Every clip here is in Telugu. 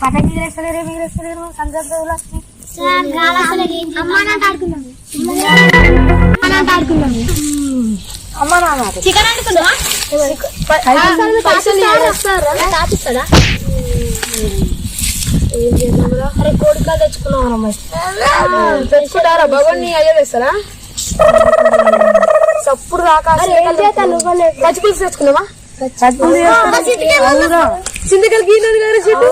పటాకి ఎగరేస్తలేరు సంక్రాంతి చికెన్ ఆడుకుందా అరే కోడికా తెచ్చుకున్నావు తెచ్చుకుంటారా భగవాన్ అయ్యే తెస్తారా సప్పుడు రాక పచ్చిపులుసు తెచ్చుకున్నావా చింతకాయలు గీనది కదా చెట్టు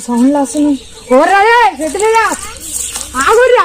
సౌండ్ అసలు ఓర్రాదే చెట్టుగా ఆగుర్రా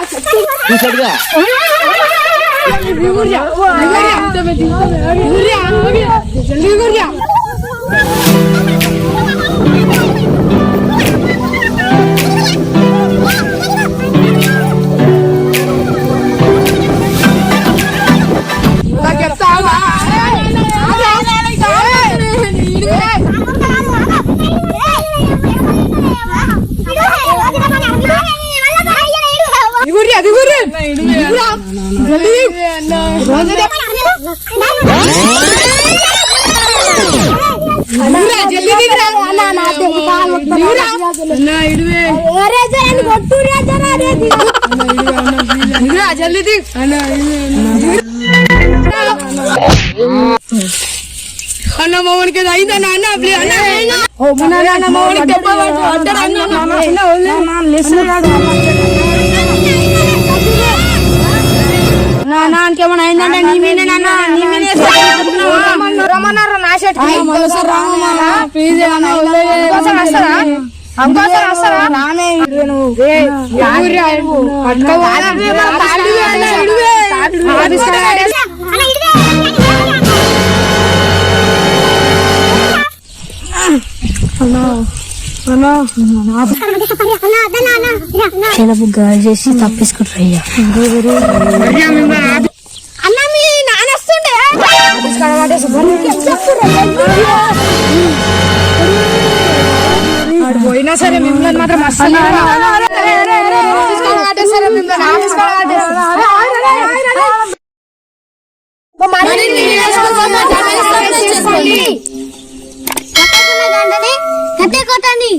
జల్దీ అన్న మౌనికి అయిందన్నా అన్న నాకేమన్నా అయిందంటే నీ మీద రమ్మన్నారు నా షర్ట్ చెలపు గాలి చేసి తప్పించుకుంటారయ్యా అన్న మీ నాన్న వస్తుండే పోయినా సరే మిమ్మల్ని మాత్రం కొట్టండి